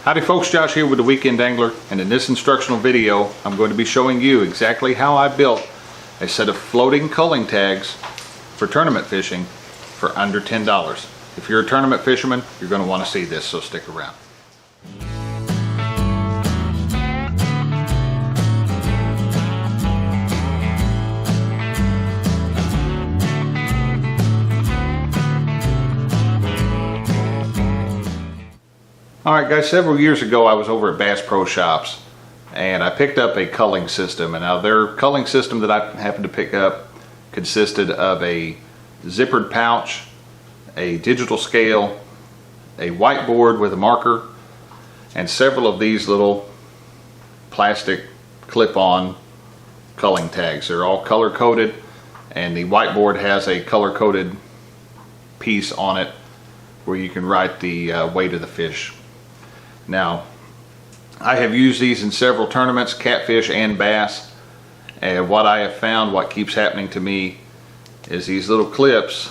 Howdy folks, Josh here with the Weekend Angler, and in this instructional video I'm going to be showing you exactly how I built a set of floating culling tags for tournament fishing for under $10. If you're a tournament fisherman, you're going to want to see this, so stick around. Alright guys, several years ago I was over at Bass Pro Shops and I picked up a culling system, and now their culling system that I happened to pick up consisted of a zippered pouch, a digital scale, a whiteboard with a marker, and several of these little plastic clip-on culling tags. They're all color coded, and the whiteboard has a color coded piece on it where you can write the weight of the fish. Now, I have used these in several tournaments, catfish and bass, and what I have found, what keeps happening to me, is these little clips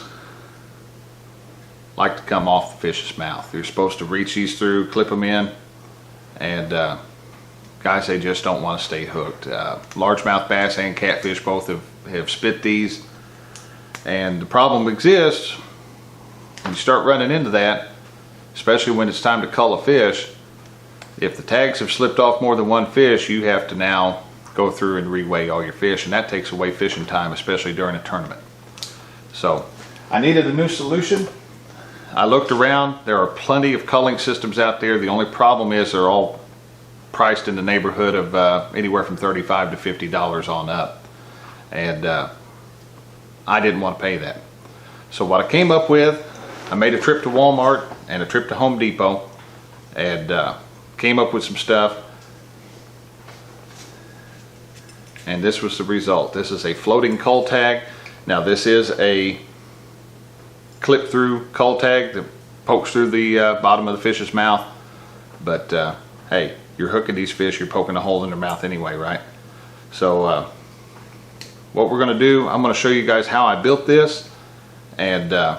like to come off the fish's mouth. You're supposed to reach these through, clip them in, and guys, they just don't want to stay hooked. Largemouth bass and catfish both have spit these, and the problem exists when you start running into that, especially when it's time to cull a fish. If the tags have slipped off more than one fish, you have to now go through and reweigh all your fish, and that takes away fishing time, especially during a tournament. So I needed a new solution. I looked around. There are plenty of culling systems out there. The only problem is they're all priced in the neighborhood of anywhere from $35 to $50 on up, and I didn't want to pay that. So what I came up with, I made a trip to Walmart and a trip to Home Depot, and came up with some stuff, and this was the result. This is a floating cull tag. Now this is a clip through cull tag that pokes through the bottom of the fish's mouth, but hey, you're hooking these fish, you're poking a hole in their mouth anyway, right? So what we're going to do, I'm going to show you guys how I built this, and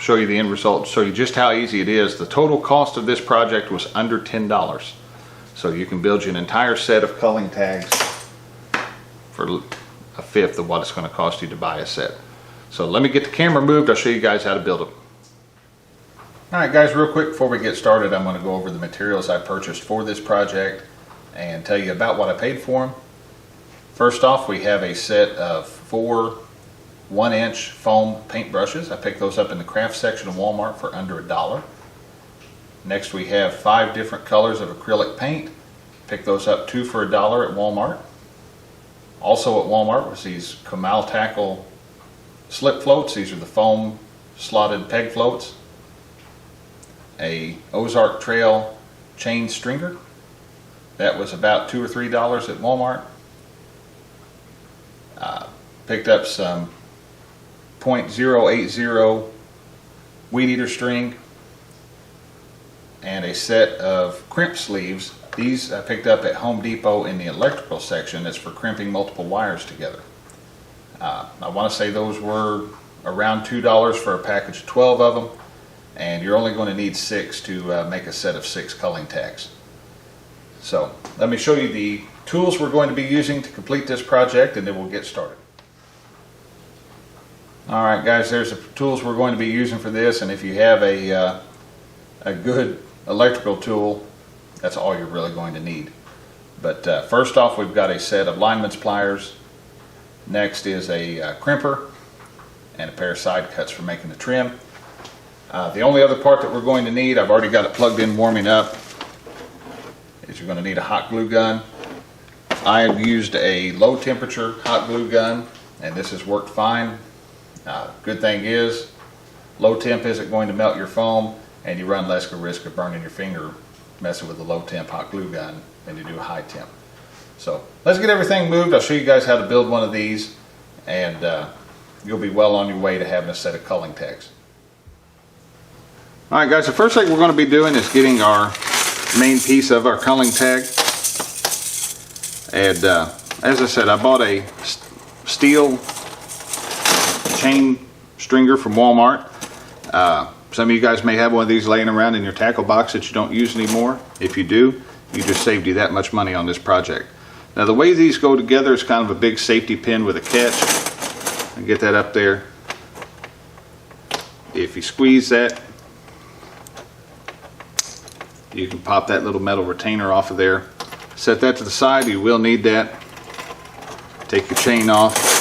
show you the end result, show you just how easy it is. The total cost of this project was under $10. So you can build you an entire set of culling tags for a fifth of what it's going to cost you to buy a set. So let me get the camera moved, I'll show you guys how to build them. Alright guys, real quick before we get started, I'm going to go over the materials I purchased for this project and tell you about what I paid for them. First off, we have a set of 4 1-inch foam paint brushes. I picked those up in the craft section of Walmart for under $1. Next we have 5 different colors of acrylic paint. Picked those up 2 for $1 at Walmart. Also at Walmart was these Kamal Tackle slip floats. These are the foam slotted peg floats. A Ozark Trail chain stringer. That was about $2 or $3 at Walmart. Picked up some .080 weed eater string and a set of crimp sleeves. These I picked up at Home Depot in the electrical section. It's for crimping multiple wires together. I want to say those were around $2 for a package of 12 of them, and you're only going to need 6 to make a set of 6 culling tags. So let me show you the tools we're going to be using to complete this project, and then we'll get started. Alright guys, there's the tools we're going to be using for this, and if you have a good electrical tool, that's all you're really going to need. But first off, we've got a set of lineman's pliers. Next is a crimper and a pair of side cuts for making the trim. The only other part that we're going to need, I've already got it plugged in warming up, is you're going to need a hot glue gun. I have used a low temperature hot glue gun, and this has worked fine. Good thing is, low temp isn't going to melt your foam, and you run less risk of burning your finger messing with a low temp hot glue gun than you do a high temp. So let's get everything moved. I'll show you guys how to build one of these, and you'll be well on your way to having a set of culling tags. Alright guys, the first thing we're going to be doing is getting our main piece of our culling tag. And as I said, I bought a steel chain stringer from Walmart. Some of you guys may have one of these laying around in your tackle box that you don't use anymore. If you do, you just saved you that much money on this project. Now the way these go together is kind of a big safety pin with a catch. And get that up there. If you squeeze that, you can pop that little metal retainer off of there. Set that to the side. You will need that. Take your chain off.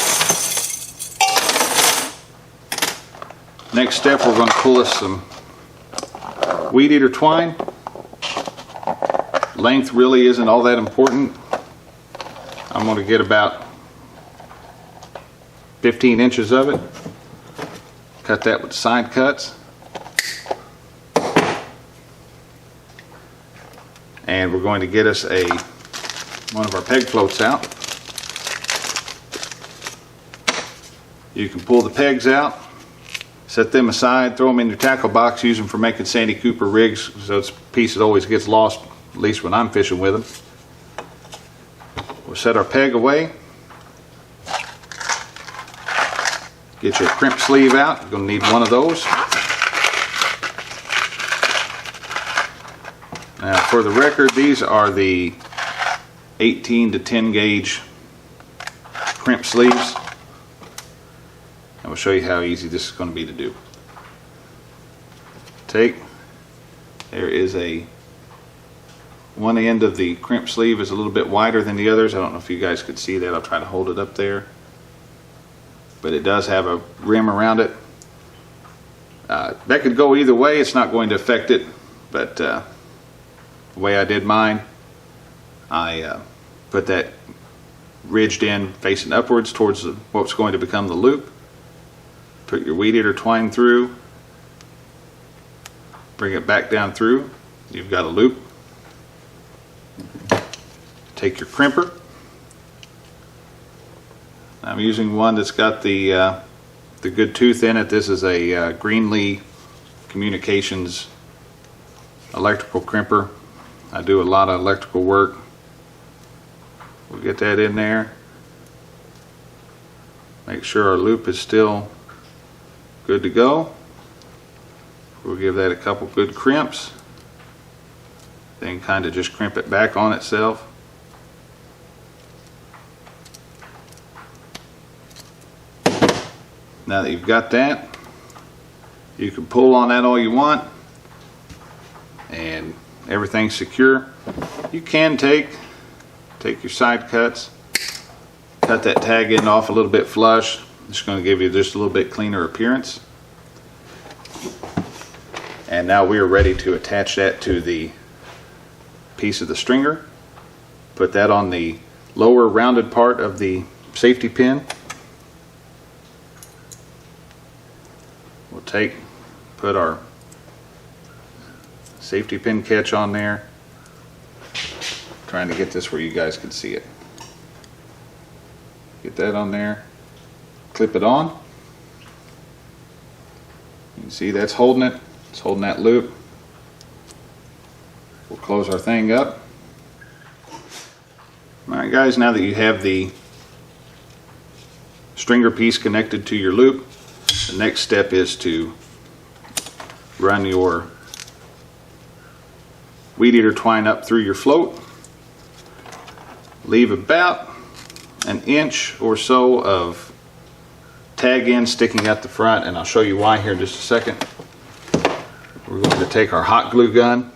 Next step, we're going to pull us some weed eater twine. Length really isn't all that important. I'm going to get about 15 inches of it. Cut that with side cuts. And we're going to get us one of our peg floats out. You can pull the pegs out, set them aside, throw them in your tackle box, use them for making Sandy Cooper rigs, so it's a piece that always gets lost, at least when I'm fishing with them. We'll set our peg away. Get your crimp sleeve out. You're going to need one of those. Now for the record, these are the 18 to 10 gauge crimp sleeves. And we'll show you how easy this is going to be to do. There is one end of the crimp sleeve is a little bit wider than the others. I don't know if you guys could see that. I'll try to hold it up there. But it does have a rim around it. That could go either way. It's not going to affect it. But the way I did mine, I put that ridged end facing upwards towards what's going to become the loop. Put your weed eater twine through. Bring it back down through. You've got a loop. Take your crimper. I'm using one that's got the good tooth in it. This is a Greenlee Communications electrical crimper. I do a lot of electrical work. We'll get that in there. Make sure our loop is still good to go. We'll give that a couple good crimps. Then kind of just crimp it back on itself. Now that you've got that, you can pull on that all you want and everything's secure. You can take your side cuts, cut that tag end off a little bit flush. It's going to give you just a little bit cleaner appearance. And now we are ready to attach that to the piece of the stringer. Put that on the lower rounded part of the safety pin. We'll put our safety pin catch on there. Trying to get this where you guys can see it. Get that on there. Clip it on. You can see that's holding it. It's holding that loop. We'll close our thing up. Alright guys, now that you have the stringer piece connected to your loop, the next step is to run your weed eater twine up through your float. Leave about an inch or so of tag end sticking at the front, and I'll show you why here in just a second. We're going to take our hot glue gun,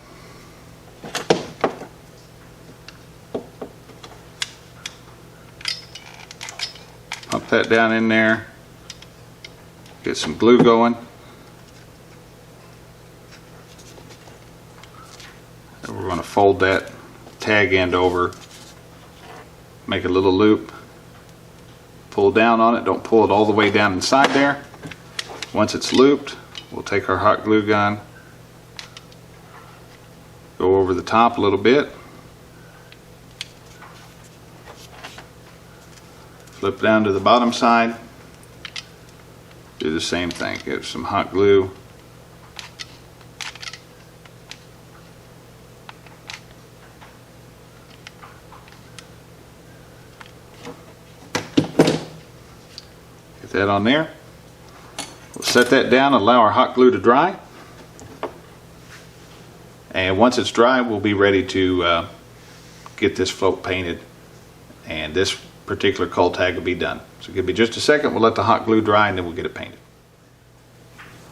pump that down in there, get some glue going, and we're going to fold that tag end over, make a little loop, pull down on it. Don't pull it all the way down inside there. Once it's looped, we'll take our hot glue gun, go over the top a little bit, flip down to the bottom side, do the same thing. Get some hot glue, get that on there. We'll set that down and allow our hot glue to dry. And once it's dry, we'll be ready to get this float painted, and this particular cull tag will be done. So give me just a second, we'll let the hot glue dry and then we'll get it painted.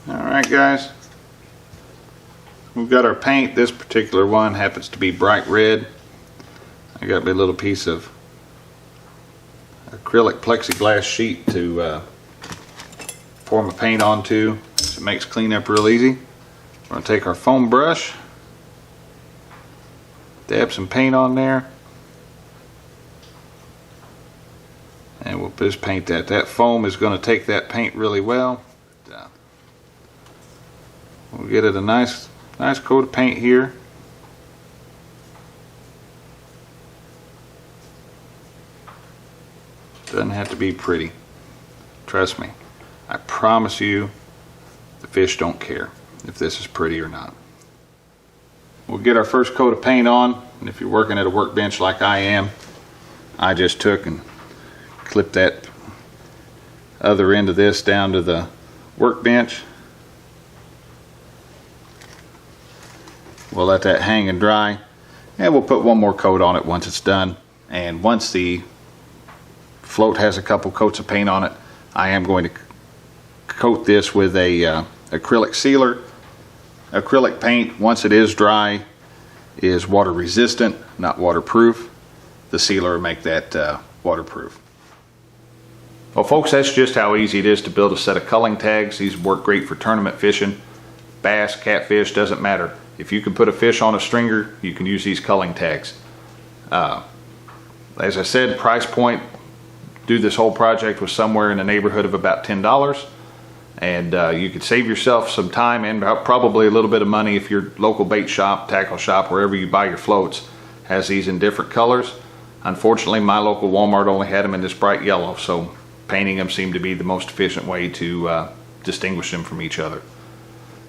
Alright guys, we've got our paint. This particular one happens to be bright red. I got me a little piece of acrylic plexiglass sheet to pour my paint onto, so it makes cleanup real easy. We're going to take our foam brush, dab some paint on there, and we'll just paint that. That foam is going to take that paint really well. We'll get it a nice coat of paint here. Doesn't have to be pretty. Trust me. I promise you the fish don't care if this is pretty or not. We'll get our first coat of paint on, and if you're working at a workbench like I am, I just took and clipped that other end of this down to the workbench. We'll let that hang and dry, and we'll put one more coat on it once it's done. And once the float has a couple coats of paint on it, I am going to coat this with a acrylic sealer. Acrylic paint, once it is dry, is water resistant, not waterproof. The sealer will make that waterproof. Well folks, that's just how easy it is to build a set of culling tags. These work great for tournament fishing. Bass, catfish, doesn't matter. If you can put a fish on a stringer, you can use these culling tags. As I said, price point, do this whole project was somewhere in the neighborhood of about $10. And you could save yourself some time and probably a little bit of money if your local bait shop, tackle shop, wherever you buy your floats, has these in different colors. Unfortunately, my local Walmart only had them in this bright yellow, so painting them seemed to be the most efficient way to distinguish them from each other.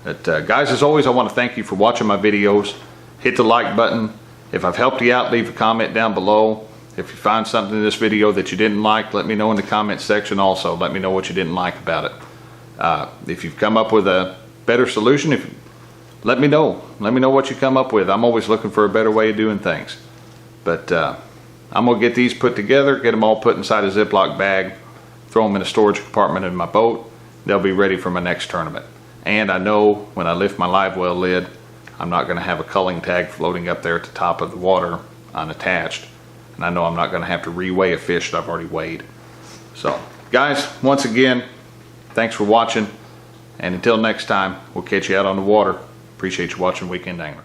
But guys, as always, I want to thank you for watching my videos. Hit the like button. If I've helped you out, leave a comment down below. If you find something in this video that you didn't like, let me know in the comment section also. Let me know what you didn't like about it. If you've come up with a better solution, let me know. Let me know what you come up with. I'm always looking for a better way of doing things. But I'm going to get these put together, get them all put inside a Ziploc bag, throw them in a storage compartment in my boat. They'll be ready for my next tournament. And I know when I lift my live well lid, I'm not going to have a culling tag floating up there at the top of the water unattached. And I know I'm not going to have to reweigh a fish that I've already weighed. So guys, once again, thanks for watching. And until next time, we'll catch you out on the water. Appreciate you watching Weekend Angler.